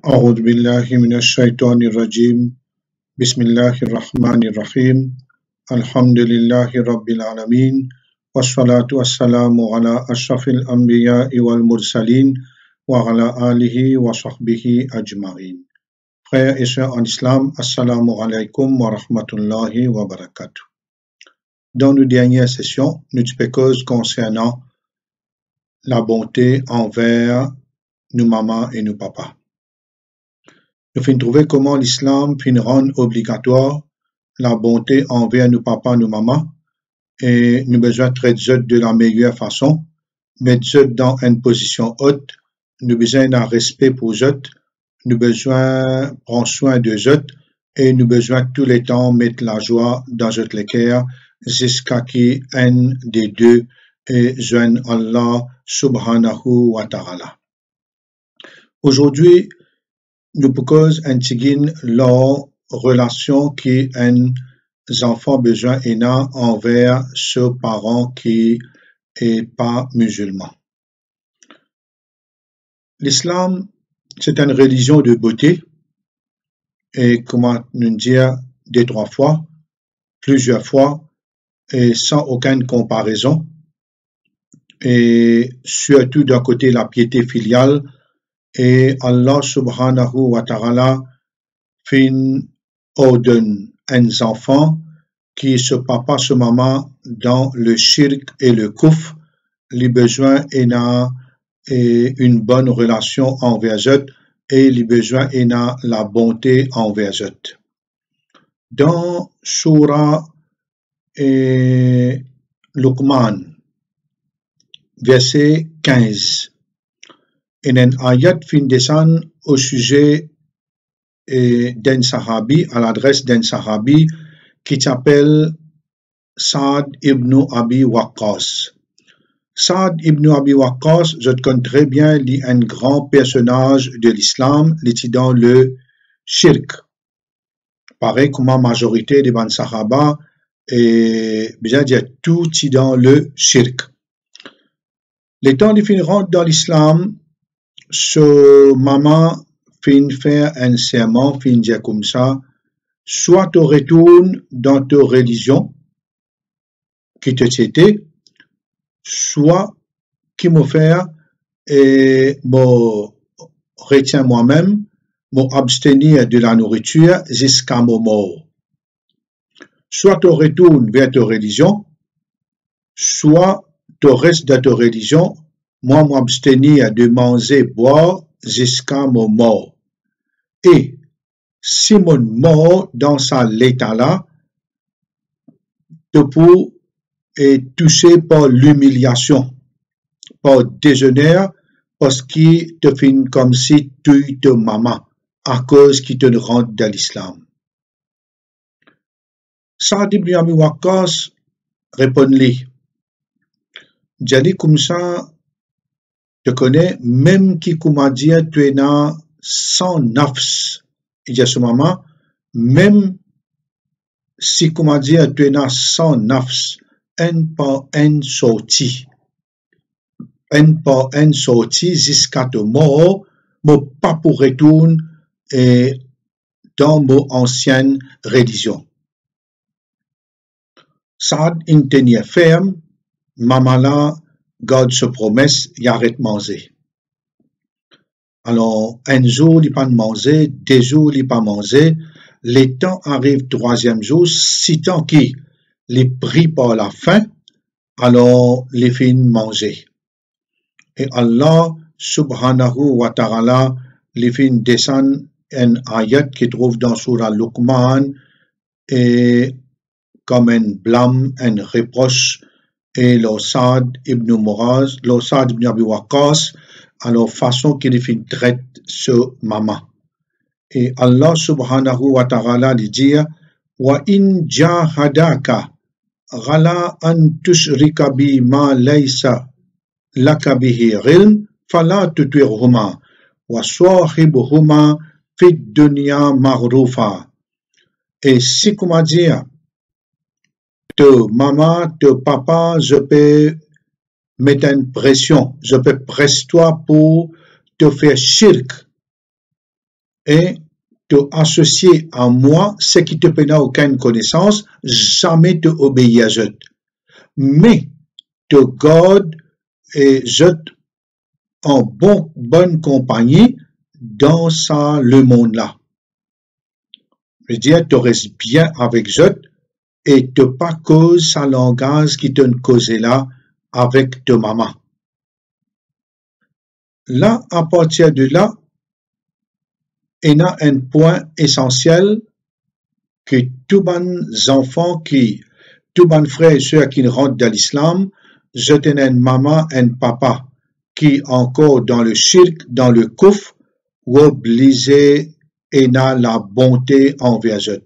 أعوذ بالله من الشيطان الرجيم بسم الله الرحمن الرحيم الحمد لله رب العالمين والصلاة والسلام على أشرف الأنبياء والمرسلين وعلى آله وصحبه أجمعين. Frères et sœurs en islam, assalamu alaikum wa rahmatullahi wa barakatuh. Dans nos dernières sessions, nous discutons concernant la bonté envers nos mamans et nos papas. Nous finissons trouver comment l'islam finit rendre obligatoire la bonté envers nos papas, nos mamans, et nous besoin de traiter de la meilleure façon, mettre eux dans une position haute, nous besoin d'un respect pour eux, nous besoin prendre soin de eux, et nous besoin tout le temps mettre la joie dans eux les cœurs, jusqu'à qui un des deux est joigne Allah subhanahu wa ta'ala. Aujourd'hui, nous pouvons intégrer leur relation qui un enfant besoin envers ce parent qui est pas musulman. L'islam, c'est une religion de beauté et comment nous dire plusieurs fois et sans aucune comparaison et surtout d'un côté la piété filiale. Et Allah subhanahu wa ta'ala ordonne un enfant qui se papa, se maman dans le shirk et le kufr, les besoins et une bonne relation envers eux et les besoins et la bonté envers eux. Dans Surah Luqman, verset 15, et un ayat fin descend au sujet d'un sahabi, à l'adresse d'un sahabi qui s'appelle Saad ibn Abi Waqqas. Saad ibn Abi Waqqas, je connais très bien, il est un grand personnage de l'islam, il est dans le shirk. Pareil comme la majorité des ban sahaba, et bien dire tout est dans le shirk. Les temps de fin rentre dans l'islam, ce maman fin faire un serment, fin dire comme ça, soit tu retournes dans ta religion qui te cétait, soit qui me fait et me retient moi-même, me abstenir de la nourriture jusqu'à mon mort. Soit tu retournes vers ta religion, soit tu restes dans ta religion, moi m'abstenir de manger, boire jusqu'à mon mort. Et si mon mort dans sa l'état-là, tu peux être touché par l'humiliation, par déshonneur, parce qu'il te fait comme si tu étais maman, à cause qu'il te rentre dans l'islam. Saad ibn Abi Waqqas répond-lui, j'ai dit comme ça, je connais, même qui comment dire, tu es dans sans nafs. Il dit à ce moment, même si comment dire, tu es dans sans nafs, un par un sorti. Un par un sorti jusqu'à te mort, mais pas pour retourner dans mon ancienne religion. Saad in tenir ferme, maman là, garde sa promesse, il arrête de manger. Alors, un jour, il pas manger, deux jours, il pas manger, les temps arrivent troisième jour, si tant qu'il est pris par la faim, alors les fin manger. Et Allah, subhanahu wa ta'ala, les fin descend un ayat qui trouve dans Surah Luqman, et comme un blâme, un reproche, et le Saad ibn Muraz, le Saad ibn Abi Waqqas, alors façon qu'il fin traite ce maman. Et Allah subhanahu wa ta'ala lui dit, wa in jahadaka ghala an tushrika bi ma laysa laka bihi ilm fala tutirhuma wa sahibuhuma fid dunya ma'rufa. Et si comment dire, te maman, te papa, je peux mettre une pression, je peux presser toi pour te faire shirk, et te associer à moi, ce qui te peut aucune connaissance, jamais te obéir à eux. Mais te garde et je en bonne compagnie dans le monde là. Je veux dire, tu restes bien avec eux et te pas cause sa langage qui te cause là avec ta maman. Là, à partir de là, il y a un point essentiel que tous les enfants tous les frères et sœurs qui rentrent dans l'islam, je tenais une maman et un papa qui encore dans le shirk, dans le kouf, ou obligé et n'a la bonté envers eux.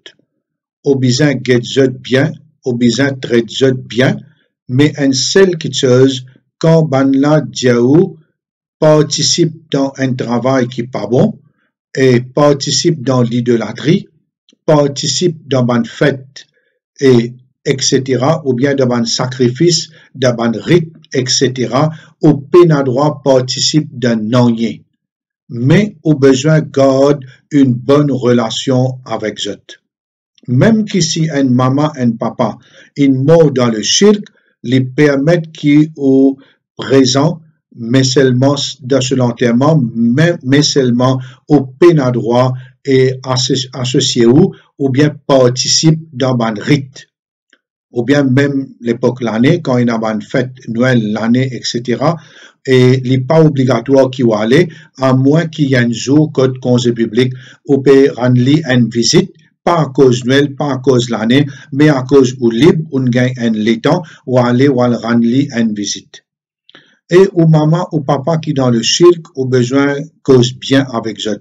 Au besoin de bien, au besoin traiter bien, mais un seul qui chose, quand banla diaou participe dans un travail qui n'est pas bon, et participe dans l'idolâtrie, participe dans une fête, et etc., ou bien dans un sacrifice, dans un rite, etc., au pénadroit participe d'un non-lien. Mais au besoin garde une bonne relation avec eux. Même qu'ici un maman, un papa, une mort dans le shirk, les permettent qui au présent, mais seulement dans ce l'enterrement, mais seulement au pénadroit et associé ou bien participe dans un rite. Ou bien même l'époque l'année, quand il y a une fête Noël, l'année, etc., et il n'est pas obligatoire qu'il va aller, à moins qu'il y ait un jour, code conseil public, ou peut rendre une visite, pas à cause Noël, pas à cause l'année, mais à cause où libre, on gagne un l'étang, ou aller ou rendre une visite. Et ou maman ou papa qui dans le shirk, au besoin cause bien avec eux.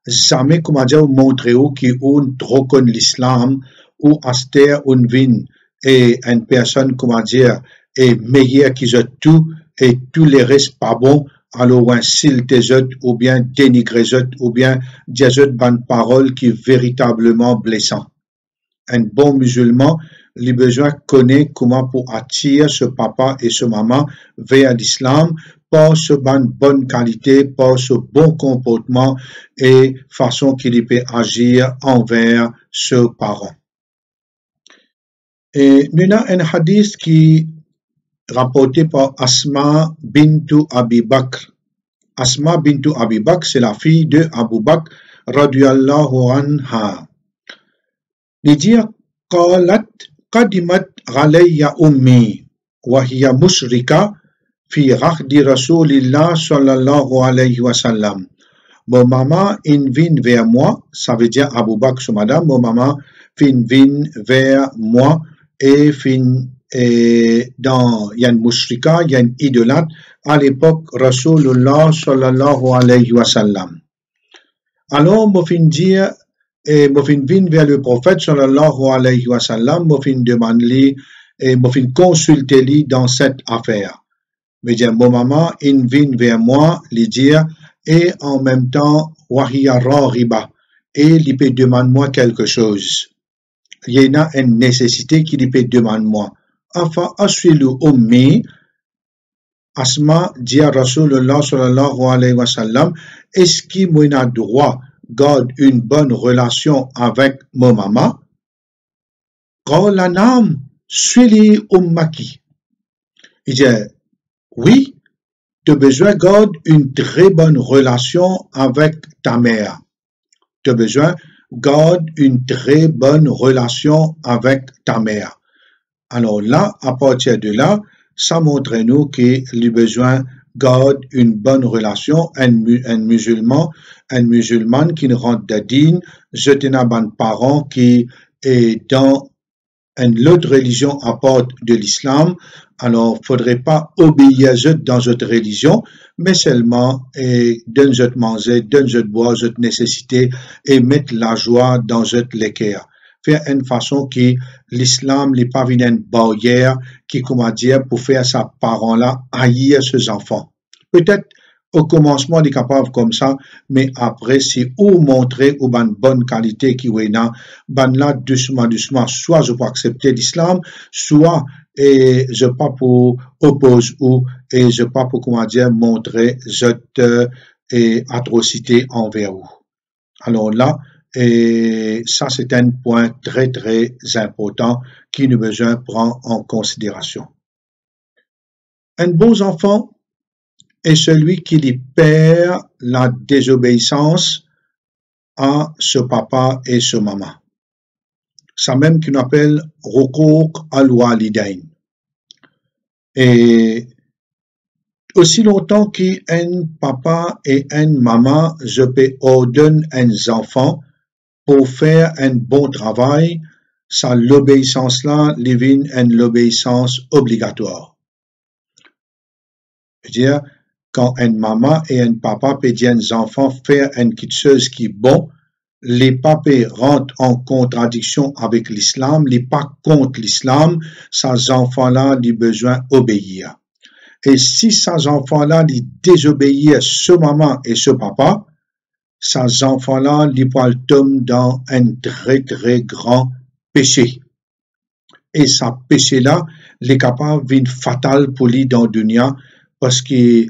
Jamais, comment dire, montrer qui on trop connaît l'islam, ou aster une vin et une personne, comment dire, est meilleure qu'ils ont tout et tous les restes pas bons, alors un s'il des autres ou bien dénigrer autres ou bien dire autres bonnes paroles qui est véritablement blessant. Un bon musulman, il a besoin connaît comment pour attirer ce papa et ce maman vers l'islam par ce bonne qualité, par ce bon comportement et façon qu'il peut agir envers ce parent. Et nous avons un hadith qui est rapporté par Asma bintu Abi Bakr. Asma bintu Abi Bakr, c'est la fille de Abu Bakr, radiyallahu anha. Il dit, قالت قدمت علي أمي وهي مشركة في عهد رسول الله صلى الله عليه وسلم. Mon maman vient vers moi, ça veut dire Abu Bakr, son madame, mon maman vient vers moi et dans il y a une mushrika, il y a une idolâtre à l'époque Rasulullah sallallahu alayhi wa sallam. Alors moi fin dire et moi fin vient vers le prophète sallallahu alayhi wa sallam, moi fin demande lui et moi fin consulter lui dans cette affaire. Mais dire mon maman vient vers moi, lui dire et en même temps wahiya riba et il peut demander moi quelque chose. Il y a une nécessité qu'il peut demander moi. Enfin, aswilu ummi, Asma dit à Rasulullah sallallahu alayhi wa sallam, est-ce qu'il m'a droit garde une bonne relation avec mon maman? Qala nam, swili ummaki. Il dit, oui, tu as besoin de garder une très bonne relation avec ta mère. Tu as besoin garde une très bonne relation avec ta mère. Alors là, à partir de là, ça montre nous qu'il a besoin garde une bonne relation, un musulman qui ne rentre d'adine, je tenais un parent qui est dans une autre religion à part de l'islam, alors faudrait pas obéir dans cette religion, mais seulement donner cette manger, donner cette boire, cette nécessité et mettre la joie dans cette l'équerre. Faire une façon que l'islam n'est pas une barrière qui, comment dire, pour faire sa parent-là haïr ses enfants. Peut-être au commencement, il est capable comme ça, mais après, c'est ou montrer ou une bonne qualité qui est là, là, doucement, soit je peux accepter l'islam, soit et je pas pour opposer ou et je pas pour, comment dire, montrer cette atrocité envers vous. Alors là, et ça c'est un point très très important qui nous besoin prendre en considération. Un bon enfant est celui qui perd la désobéissance à ce papa et ce maman. Ça même qu'on appelle Ruquq al-Walidain. Et aussi longtemps qu'un papa et une maman je peux ordonner un enfant pour faire un bon travail, ça l'obéissance là devient une obéissance obligatoire. C'est-à-dire, quand une maman et un papa peuvent dire aux enfants faire une quelque chose qui est bon, les papas rentrent en contradiction avec l'islam, les pas contre l'islam, ces enfants-là ont besoin d'obéir. Et si ces enfants-là désobéissent ce maman et ce papa, ces enfants-là tombent dans un très très grand péché. Et ce péché-là, les capable d'une fatal pour lui dans le dunya, parce que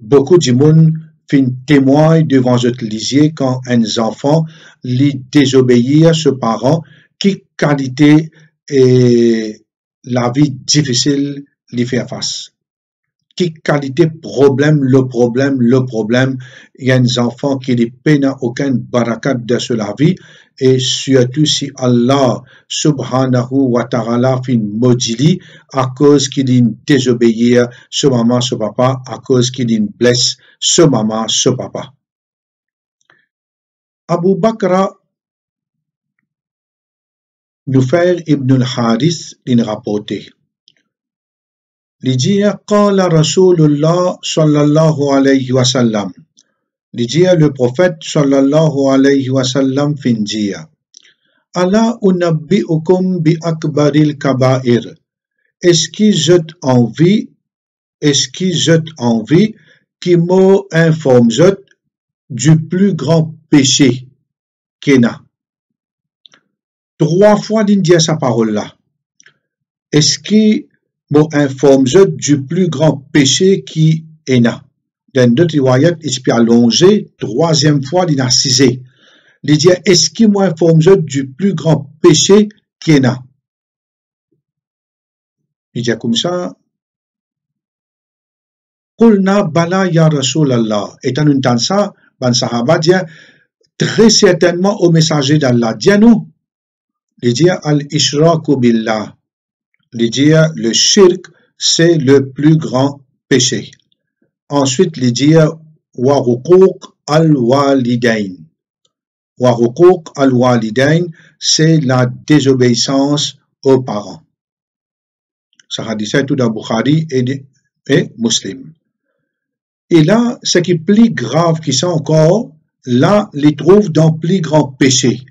beaucoup de monde témoignent devant votre lisier quand un enfant lui désobéit à ses parents, qui qualité et la vie difficile lui fait face. Qui qualité problème, il y a des enfants qui ne peinent aucun barakat de la vie, et surtout si Allah subhanahu wa ta'ala fin maudit à cause qu'il désobéit ce maman, ce papa, à cause qu'il blesse ce maman, ce papa. Abu Bakr Nufair ibn al-Harith l'a rapporté. Il dit qala Rasulullah sallallahu alayhi wa sallam. Il dit le prophète sallallahu alayhi wa sallam fin dit Ala unabbi'ukum bi akbaril kaba'ir. Est-ce que j'ai envie qui m'informe du plus grand péché qu'il y a? 3 fois il dit sa parole là. Est-ce que m'informe du plus grand péché qui est là? Dans d'autres riwayat, il peut allonger, 3e fois il a cisé. Il dit, est-ce qu'il m'informe du plus grand péché qui est là? Il dit comme ça, Qulna bala ya Rasulallah. Étant entendu ça, ban sahaba dit, très certainement au messager d'Allah, dit nous. Il dit, al-ishraku billah. Il dit, le shirk, c'est le plus grand péché. Ensuite, il dit, wa ruquq al-walidain. Wa ruquq al-walidain, c'est la désobéissance aux parents. Ça hadith est tout dans Bukhari et Muslim. Et là, ce qui est plus grave qui ça encore, là, les trouve dans plus grand péché.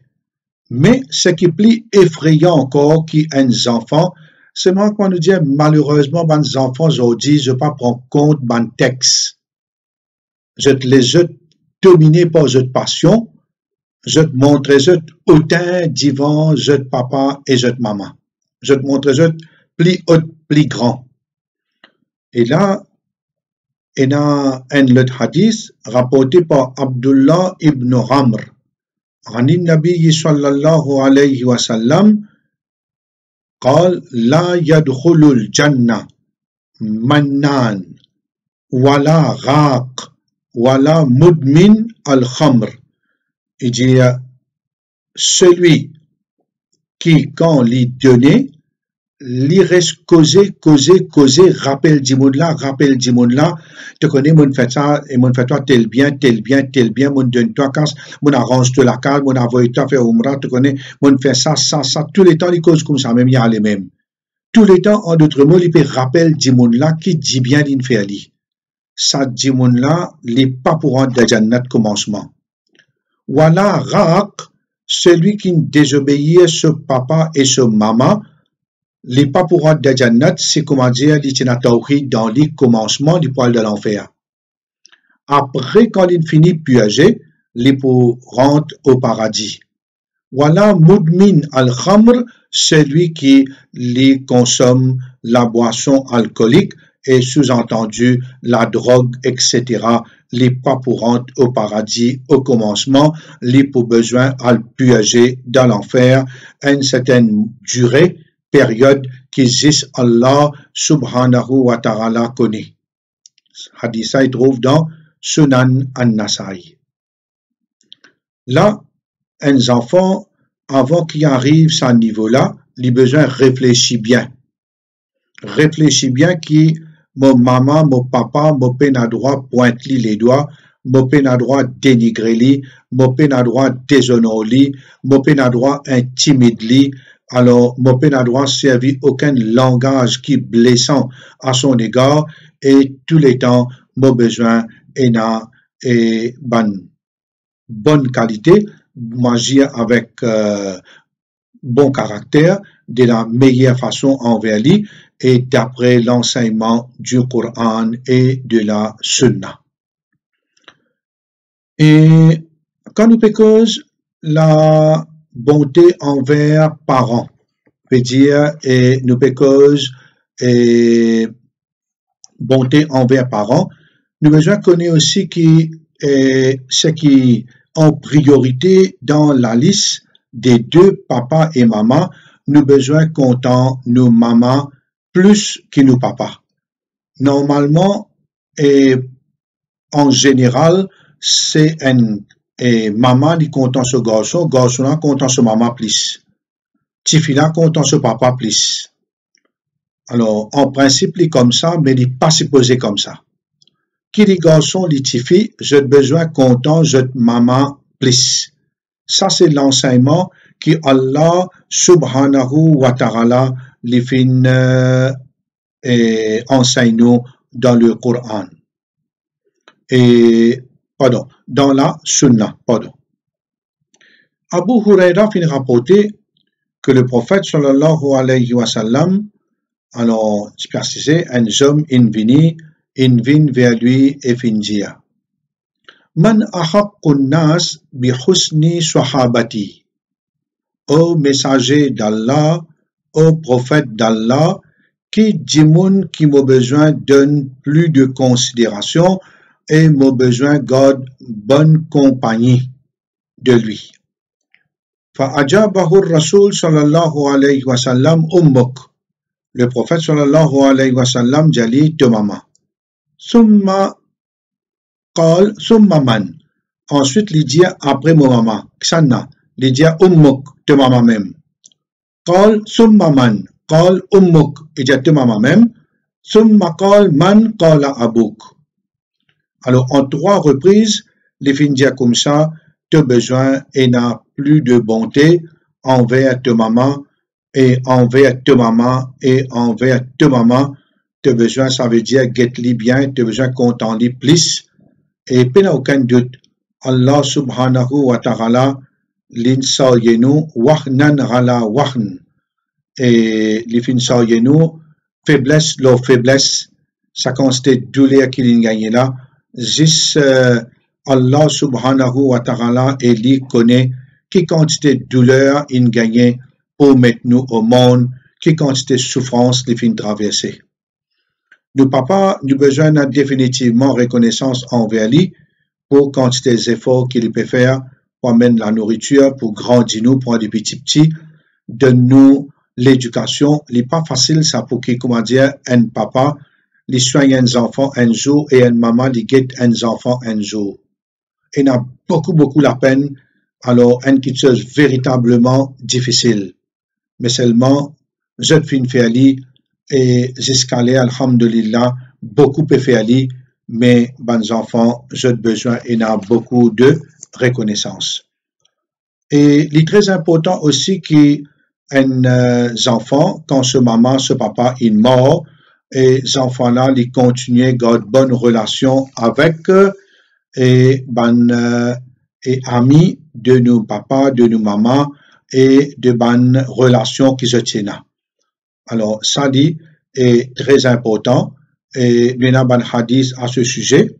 Mais ce qui est plus effrayant encore qui un enfant, c'est moi qu'on nous dit malheureusement, les enfants aujourd'hui, je ne pas prendre compte de texte. Je les ai dominés par cette passion, je te montre autant divin, je te papa et je te maman. Je te montre plus haut, plus grand. Et là, il y a un autre hadith rapporté par Abdullah ibn Amr. عن النبي صلى الله عليه وسلم قال لا يدخل الجنة منان ولا غاق ولا مدمن الخمر. Il dit celui qui quand lui donné li reste causer, rappelle du monde là, te connais, mon fait ça, et mon fait toi tel bien, mon donne toi quand, mon arrange toi la case, mon envoie toi faire umrah, te connais, mon fait ça, tous les temps, les causes comme ça, même il y a les mêmes. Tous les temps, en d'autres mots, il peut rappeler du monde là qui dit bien d'une faire li. Ça du monde là, les pas pour rentrer dans Jannat commencement. Voilà, raq, celui qui désobéit ce papa et ce maman, les pas pour rentrer dans Jannat, c'est comment dire, l'itina tawhid dans les commencements du poil de l'enfer. Après, quand il finit piégé, les pour rentrer au paradis. Voilà, mudmin al-khamr, celui qui les consomme la boisson alcoolique et sous-entendu la drogue, etc. les pas pour rentrer au paradis au commencement, les pour besoin à le puiser dans l'enfer, une certaine durée, période qui existe Allah subhanahu wa ta'ala connaît. Hadith ça il trouve dans Sunan an-Nasa'i. Là, un enfant, avant qu'il arrive à ce niveau-là, il a besoin de réfléchir bien. Réfléchis bien qui mon maman, mon papa, mon père n'a droit pointe les doigts, mon père n'a droit dénigrer li, mon père n'a droit déshonorer li, mon père n'a droit intimider li. Alors, mon père n'a droit servir aucun langage qui est blessant à son égard et tous les temps, mon besoin est bonne qualité, agir avec bon caractère, de la meilleure façon envers lui et d'après l'enseignement du Coran et de la Sunna. Et quand nous pécons, la bonté envers parents, veut dire et nous pécons et bonté envers parents, nous besoin connaître aussi qui ce qui en priorité dans la liste des deux papas et maman, nous besoin content nous maman plus que nous papa. Normalement et en général, c'est un maman qui content ce garçon, garçon là content ce maman plus. Tifi là content ce papa plus. Alors en principe il est comme ça, mais il n'est pas supposé comme ça. Qui les garçons, les tifi, j'ai besoin content, j'ai maman plus. Ça c'est l'enseignement que Allah subhanahu wa ta'ala les fin enseigne nous dans le Coran. Et dans la Sunna, Abu Huraira fin rapporté que le prophète sallallahu alayhi wa sallam, alors précisé, un homme vient vers lui et fin dire Man ahaqqun nas bi husni sahabati. Ô messager d'Allah, ô prophète d'Allah, qui dit qui m'a besoin donne plus de considération et m'a besoin garde bonne compagnie de lui. Fa'ajabahu Rasul sallallahu alayhi wa sallam ummuk. Le prophète sallallahu alayhi wa sallam dit de maman. Summa man. Ensuite, il dit après mon maman. Ksanna. Il dit ummuk de maman même. Qal summa man. Qal ummuk. Il dit de maman même. Summa qal man qala abuk. Alors, en 3 reprises, les fins dire comme ça, tu as besoin et n'a plus de bonté envers ta maman et envers ta maman et envers ta maman. Tu as besoin, ça veut dire get-li bien, tu as besoin content-li plus. Et pas aucun doute, Allah subhanahu wa ta'ala l'insayenu wahnan ala wahn. Et l'insayenu faiblesse, leur faiblesse, ça constate douleur qu'il gagne là. Juste Allah subhanahu wa ta'ala et lui connaît qui quantité de douleur il gagne pour mettre nous au monde, qui quantité de souffrance il fin traverser. Nous papa, nous besoin de définitivement reconnaissance envers lui pour quantité des efforts qu'il peut faire pour amener la nourriture, pour grandir nous, pour des petits, donne-nous l'éducation. Il n'est pas facile ça pour qui, comment dire, un papa, il soigne un enfant un jour et une maman, il guette un enfant un jour. Il a beaucoup la peine, alors une chose véritablement difficile. Mais seulement, je fin faire et jusqu'à là, alhamdulillah, beaucoup peut faire mais bons enfants, j'ai besoin et n'a beaucoup de reconnaissance. Et il est très important aussi qu'un enfant, quand ce maman, ce papa est mort, et ces enfants-là, ils continuent à garder bonne relation avec et amis de nos papas, de nos mamans et de bonnes relations qui se tiennent. Alors, ça dit est très important et il y a un hadith à ce sujet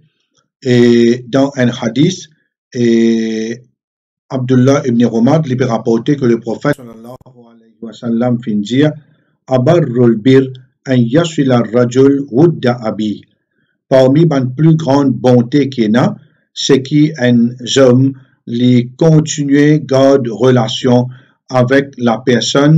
et dans un hadith et Abdullah ibn Umar lui rapporté que le prophète sallallahu alayhi wa sallam fin dire abarrul bir an yasila rajul wudda abi. parmi les plus grandes bontés qu'il y a, c'est qu'un homme li continuer garde relation avec la personne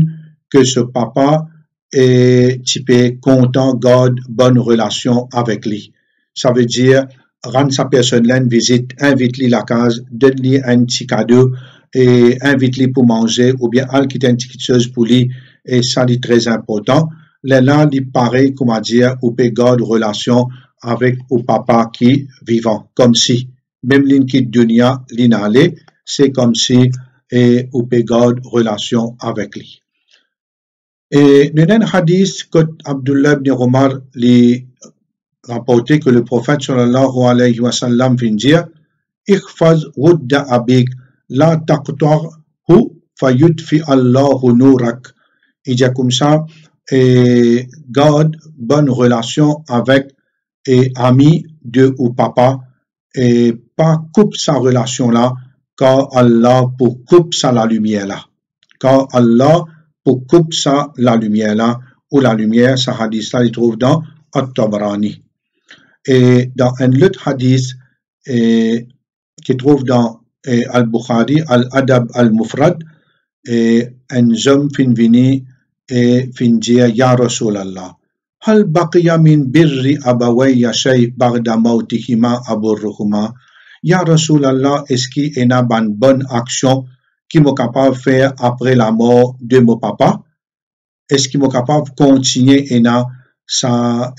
que ce papa est typé content, garde bonne relation avec lui. Ça veut dire, rendre sa personne là une visite, invite-lui la case, donne-lui un petit cadeau et invite-lui pour manger ou bien al quitter une petite chose pour lui et ça c'est très important. Là, il paraît, comment dire, ou peut garder relation avec le papa qui vivant, comme si, même l'in qui dunia, l'inalé, c'est comme si, et ou peut garder relation avec lui. Et dans un hadith que Abdullah ibn Omar lui rapporté que le prophète sallallahu alayhi wa sallam vient dire, Ikhfaz wudda abik, la taqtarhu fayudfi Allahu nurak. Il dit comme ça, et garde bonne relation avec et ami de ou papa et pas coupe sa relation là car Allah pour coupe sa la lumière là car Allah pour coupe sa la lumière là ou la lumière sa hadith là il trouve dans At-Tabarani et dans un autre hadith qui trouve dans Al-Bukhari Al-Adab Al-Mufrad et un homme fin vini et fin dire Ya Rasulallah hal baqiya min birri abawayya shay ba'da mautihima aburruhuma Ya Rasulallah est-ce qu'il y a une bonne action qui m'est capable de faire après la mort de mon papa est-ce qu'il m'est capable de continuer à sa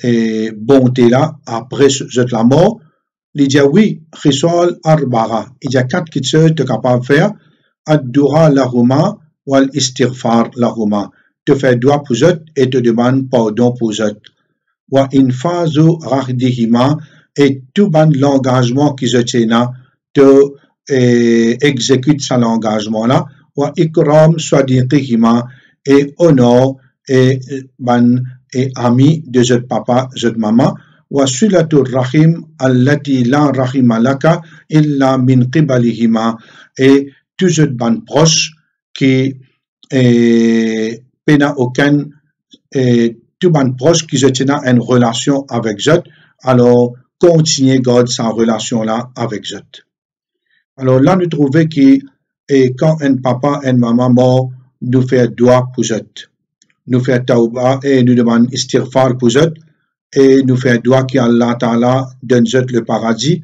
bonté là après la mort il dit oui khisal arba'a il y a 4 choses que tu es capable de faire ad-dua lahuma wal istighfar lahuma te faire dua pour eux et te demande pardon pour eux. Wa infazu rahdihima et tout ban l'engagement qu'ils tiennent te exécute ça l'engagement là. Wa ikram sadiqihima et honor et ban et ami de ce papa, ce maman. Wa sulatur rahim allati la rahima laka illa min qibalihima et tout ce ban proche qui n'a aucun tout ban proche qui se tient une relation avec eux, alors continuez garder sa relation là avec eux. Alors là nous trouvons que quand un papa et une maman mort nous fait dua pour eux, nous fait tauba et nous demande istighfar pour eux et nous fait dua qu'Allah Ta'ala donne eux le paradis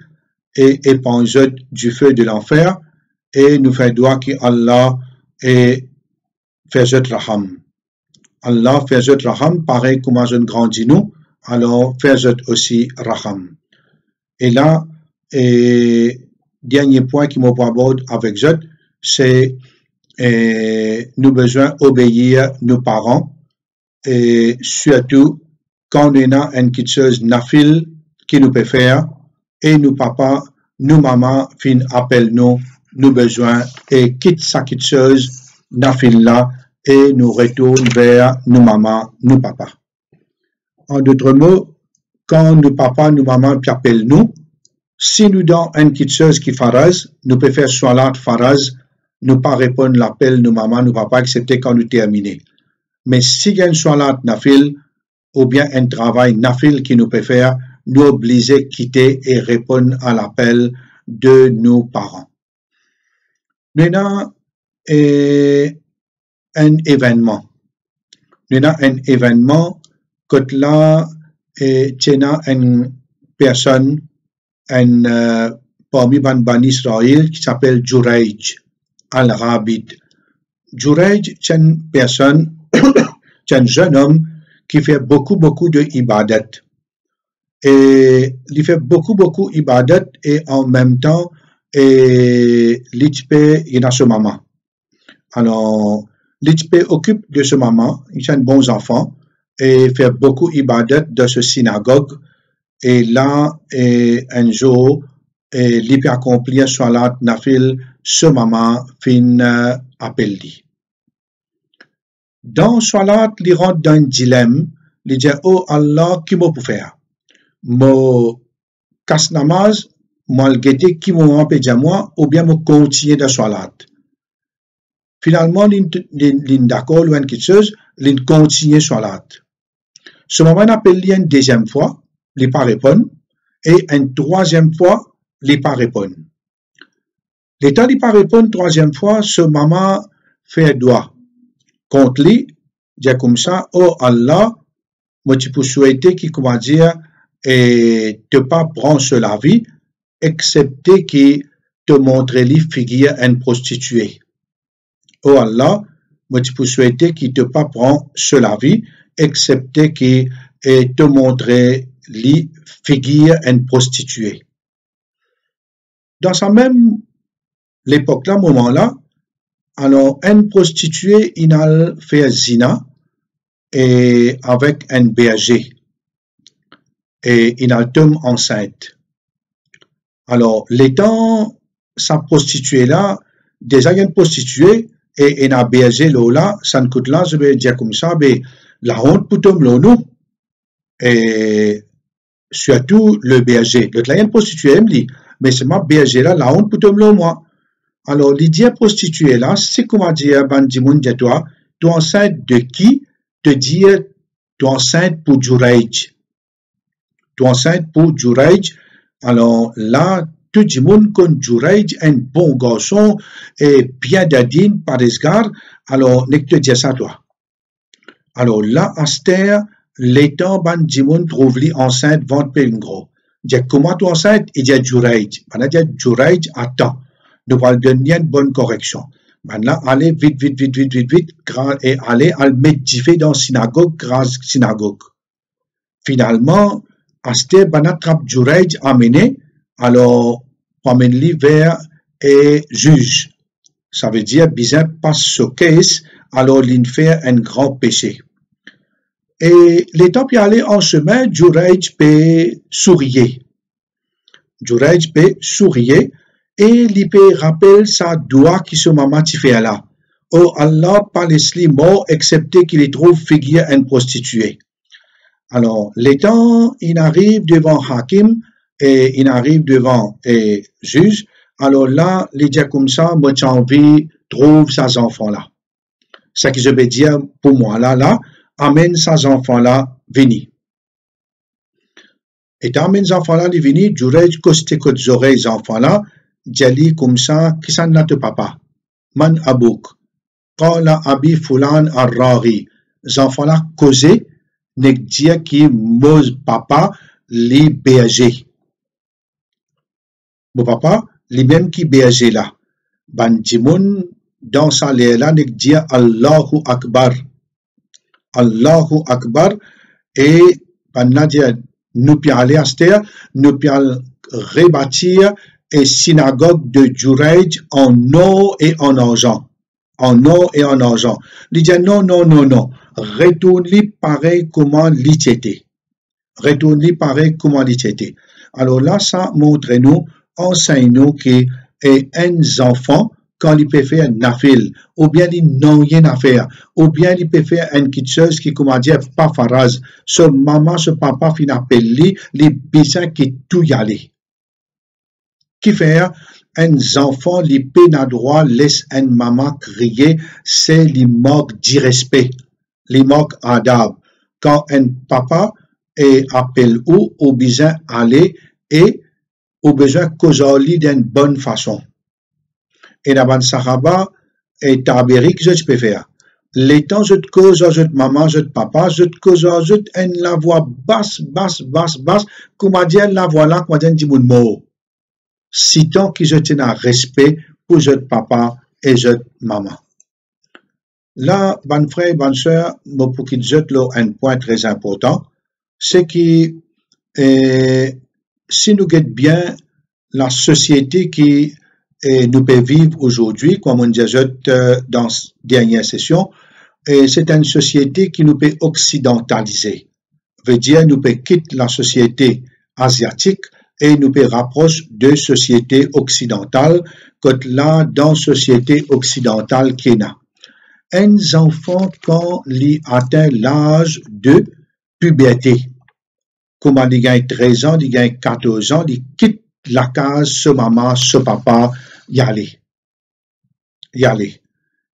et épanche eux du feu de l'enfer et nous fait dua qu'Allah fait eux raham. Allah fait eux raham, pareil comme un grandit nous, alors fait eux aussi raham. Et là, dernier point qui m'aborde avec eux, c'est nous besoin obéir nos parents, et surtout quand on a une petite chose nafil qui nous peut faire, et nous papa, nous maman, fin appelle nous besoin, et quitte sa petite chose nafil là, et nous retourne vers nos mamans, nos papas. En d'autres mots, quand nos papas, nos mamans appellent nous, si nous donnons une petite chose qui faraz, nous pouvons faire salat faraz, nous pas répondre l'appel nos mamans, nos papas, excepté quand nous terminons. Mais si il y a une salat nafil, ou bien un travail nafil qui nous peut faire, nous obliger quitter et répondre à l'appel de nos parents. Maintenant, un événement. Nous avons un événement que là, tient une personne, parmi Ban Israël qui s'appelle Jurayj al-Rabid. Jurayj, c'est une personne, c'est un jeune homme qui fait beaucoup de ibadat. Et il fait beaucoup ibadat et en même temps, il a son maman. Alors, l'ITP occupe de ce maman, il est un bon enfant et fait beaucoup ibadat dans ce synagogue. Et là, un jour, il peut accomplir salat nafil, ce maman fin appelle lui. Dans salat, il rentre dans un dilemme, il dit, oh Allah, qui m'a pour faire? Mo casse namaz, moi le guetter qui m'a empêché moi, ou bien me continuer de salat. Finalement, l'in d'accord, ou quelque chose, l'in continue salat. Ce moment appelle une deuxième fois, il pas répondre, et une troisième fois, il pas répondre. L'état il pas répondre troisième fois, ce maman fait doigt contre lui, dit comme ça, oh Allah, moi tu peux souhaiter qu'il, comment dire, et te pas prendre sur la vie, excepté qu'il te montre lui figure une prostituée. Oh Allah, moi tu peux souhaiter qu'il te pas prendre sur la vie, excepté qu'il te montre lui figure une prostituée. Dans sa même l'époque-là, moment-là, alors une prostituée, il a fait zina et avec un berger et il a tombé enceinte. Alors, l'étant sa prostituée là, déjà il y a une prostituée et il a berger là, ça ne coûte là, je vais dire comme ça, mais la honte pour tomber là, nous, et surtout le berger. Le client prostitué me dit, mais c'est ma berger là, la honte pour tomber là, moi. Alors, l'idée prostituée là, c'est comment dire, bandimoun de toi, tu es enceinte de qui? Te dire, tu es enceinte pour Jurayj. Tu es enceinte pour Jurayj. Alors là, tout le monde connaît Jurayj, un bon garçon et bien d'adine par égard. Alors, n'est-ce que te dire ça toi? Alors là, Aster, l'étant bandimoun trouve lui enceinte, vente gros. Dit comment tu es enceinte? Il dit Jurayj. On a dit Jurayj, attends. Nous allons donner une bonne correction. Maintenant, allez vite, et allez à le mettre dans la synagogue, grâce synagogue. Finalement, Aster banattrap Jurayj amené, alors, amène-lui vers et juge. Ça veut dire, bizarre passe ce case, alors il fait un grand péché. Et l'état puis aller en chemin, Jurayj peut sourire. Jurayj peut sourire. Et l'IP rappelle sa doigt qui se maman tu fait là. Oh Allah, pas les mort, excepté qu'il y trouve figure une prostituée. Alors, l'étant, il arrive devant Hakim, et il arrive devant juge. Alors là, il dit comme ça, moi j'ai envie, trouve ces enfants-là. Ce que je veux dire pour moi, là, amène ces enfants-là, venez. Et amène ces enfants-là, venez, Jurayj, coste que les oreilles, ces enfants-là, Jali comme ça, qui s'en a te papa? Man abouk. Qala abi fulan ar-rari. Les enfants-là causé, n'est dire qui mose papa, li berger. Mon papa, li même qui berger là. Ban jimoun, dans sa là, n'est dire Allahu Akbar. Allahu Akbar. Et, ban na dire, nous pi aller à cette terre, nous pi rebâtir et synagogue de Jurayj en or et en argent. En or et en argent. Il dit non. Retourne-lui pareil comment l'y était. Retourne-lui pareil comment l'y était. Alors là, ça montre-nous, enseigne-nous que un enfant, quand il peut faire un nafil, ou bien il n'a rien à faire, ou bien il peut faire une petite chose qui, comment dire, pas faraz. Ce maman, ce papa, fin appelle lui, les besoins qui tout y aller. Qui fait un enfant, les peines droit, laisse un maman crier, c'est les manques d'irrespect, les manques adab. Quand un papa appelle ou au besoin aller et au besoin causer d'une bonne façon. Et la bande Sahaba et Taberi, que je peux faire. Les temps, je te cause, je te maman, je te papa, je te cause, je te la voix basse, comment dire la voix là, comment dire du mot. Si tant que je tiens à respect pour votre papa et votre maman. Là, bon frère, bonne sœur, pour qu'il jette là un point très important, c'est que si nous guettons bien la société qui nous peut vivre aujourd'hui, comme on disait dans la dernière session, c'est une société qui nous peut occidentaliser. Veut dire, nous peut quitter la société asiatique et nous peut rapprocher de société occidentale, quand là, dans société occidentale qu'il y a. Un enfant, quand il atteint l'âge de puberté, comme il gagne 13 ans, il gagne 14 ans, il quitte la case, ce maman, ce papa, y aller.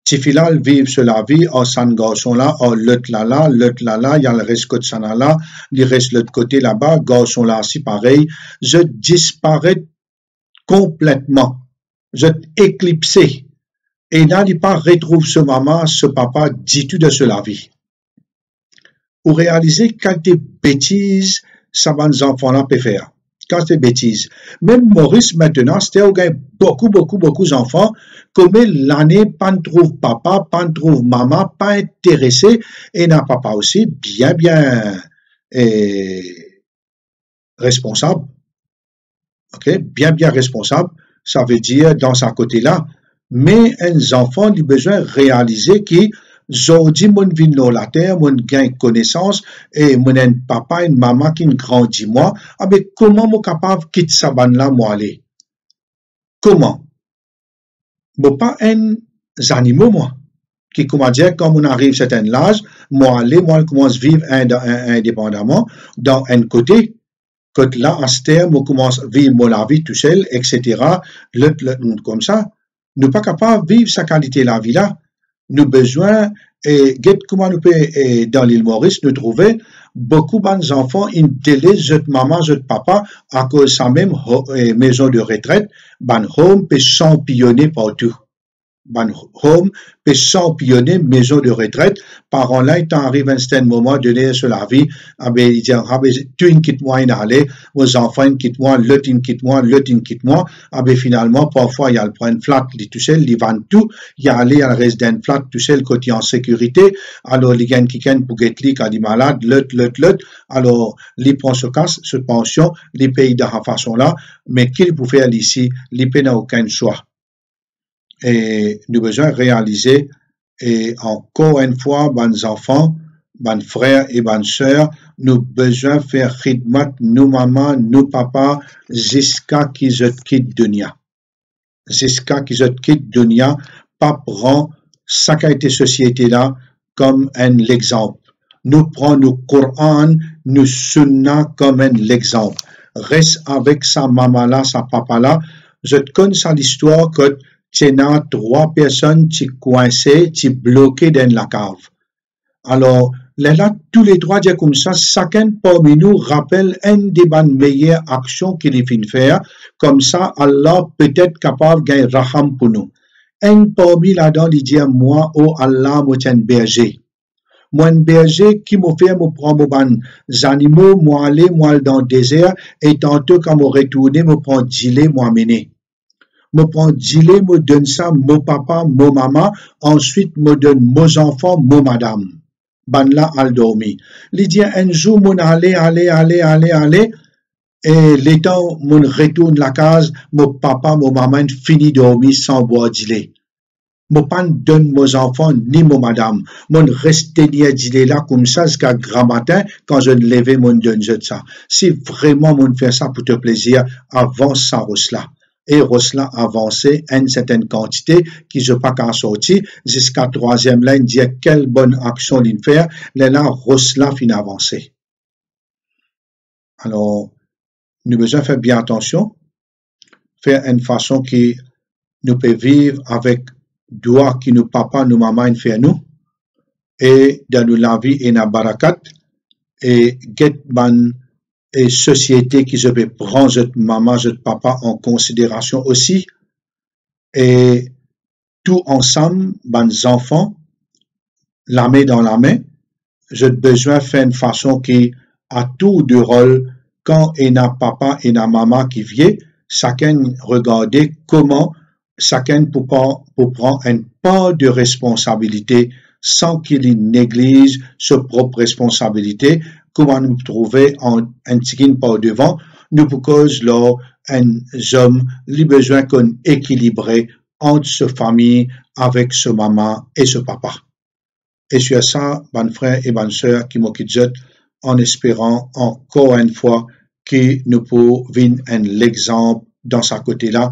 Tifilal vivre sur la vie, en san garçon là, en l'autre là, il y a le reste côté sana là, il reste l'autre côté là-bas, garçon là aussi pareil. Je disparais complètement. Je éclipsé. Et là, il pas retrouve ce maman, ce papa, dit tout de ce la vie. Ou réaliser quand des bêtises, ça va nos enfants là peut faire. Quand c'est bêtises. Même Maurice maintenant, c'était beaucoup d'enfants, comme l'année, pas ne trouve papa, pas ne trouve maman, pas intéressé, et n'a papa aussi bien responsable. Ok, bien responsable. Ça veut dire dans sa côté là. Mais un enfant, il a besoin de réaliser que Aujourd'hui, mon vin dans la terre, mon gain connaissance, et mon un papa, une maman qui grandit moi, ah ben, comment moi capable quitter sa bande là, moi aller? Comment? Moi pas un animaux, moi. Qui, comment dire, quand on arrive à certain âge, moi aller, moi commence à vivre indépendamment, dans un côté, que là, à ce terme, moi commence à vivre mon vie tout seul, etc. Comme ça. Nous pas capable de vivre sa qualité de la vie là. Nous besoin et comment nous peut dans l'île Maurice nous trouver beaucoup d'enfants une télé jeune maman jeune papa à cause de sa même maison de retraite ban home peut s'empillonner partout ban home peut s'empillonner maison de retraite parents là il arrive un certain moment donné sur la vie ah ben il dit ah ben tu une quitte moi aller aux enfants une quitte moi l'autre une quitte moi ah ben finalement parfois il y a le point flat il tout seul il vend tout il y a aller à reste d'un flat tout seul côté en sécurité alors il gagne quelqu'un pour get li quand il malade l'autre alors il prend ce casse ce pension il paye de la façon là mais qu'il peut faire ici il paye n'a aucun choix. Et nous besoin réaliser et encore une fois, bons enfants, bons frères et bonnes sœurs, nous besoin faire khidmat, nous maman, nous papa, jusqu'à qu'ils se quittent dunya. Jusqu'à qu'ils se quittent dunya, pas prend sa qualité société là comme un exemple. Nous prenons le Coran, nous sunna comme un exemple. Reste avec sa maman là, sa papa là. Je te connais ça l'histoire que tu as 3 personnes qui coincées, qui bloquées dans la cave. Alors, là, tous les 3 dire comme ça, chacun parmi nous rappelle une des meilleures actions qu'il vient faire. Comme ça, Allah peut être capable de gagner raham pour nous. Un parmi là-dedans, il dit, moi, oh Allah, moi, tiens, berger. Moi, un berger qui m'a fait, me prendre mes animaux, moi, aller, moi, dans le désert, et tantôt, quand je retourne, me prendre gilet, moi, mener. Me prend gilet, me donne ça, mon papa, mon maman, ensuite me donne mes enfants, mon madame. Ban là, al dormi. Il dit un jour, mon aller, et l'état, mon retourne la case, mon papa, mon maman, fini dormir sans boire gilet. Mon pas donne mes enfants, ni mon madame. Mon reste ni à gilet là, comme ça, jusqu'à grand matin, quand je me lève, mon donne ça. Si vraiment, mon fait ça pour te plaisir, avance ça, là. Et Rosla avancé une certaine quantité qui je pas qu'en sorti jusqu'à 3e ligne dire quelle bonne action il fait là Rosla fin avancé. Alors nous besoin faire bien attention, faire une façon qui nous peut vivre avec doigt qui nous papa nous maman fait nous et dans la vie et na barakat et get ban et société qui se peut prendre cette maman, cette papa en considération aussi. Et tout ensemble, les enfants, la main dans la main, j'ai besoin de faire une façon qui a tout de rôle quand il y a papa et la maman qui viennent, chacun regarder comment chacun peut prendre une part de responsabilité sans qu'il néglige sa propre responsabilité. Comment nous trouver un tikin par devant, nous pour cause là, un homme, les besoins qu'on équilibré entre sa famille avec sa maman et ce papa. Et sur ça, bon frère et bonne sœur qui m'occupent en espérant encore une fois que nous pouvons vivre un exemple dans sa côté là,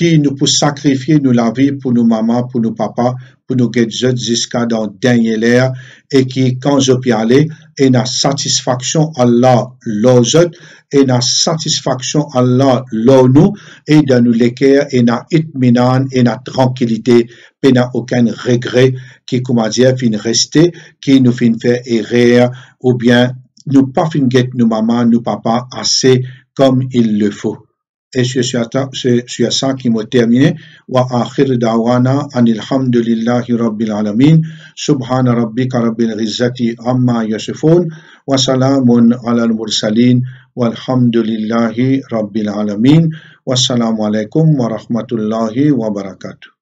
qui nous pour sacrifier nous la vie pour nos mamans, pour nos papas, pour nos gadgets jusqu'à dans dernier l'air et qui quand je puis aller et na satisfaction Allah l'autre et na satisfaction Allah nous et dans nous l'équerre et na itminan et na tranquillité et na aucun regret qui comment dire fin rester qui nous fin faire errer ou bien nous pas fin get nos mamans, nos papas assez comme il le faut. Et c'est sur ça qui m'a terminé. Wa akhir da'wana anil hamdulillahi rabbil alamin. Subhana rabbika rabbil izzati amma yasifun. Wa salamun ala al-mursalin. Walhamdulillahi rabbil alamin. Wassalamu alaikum wa rahmatullahi wa barakatuh.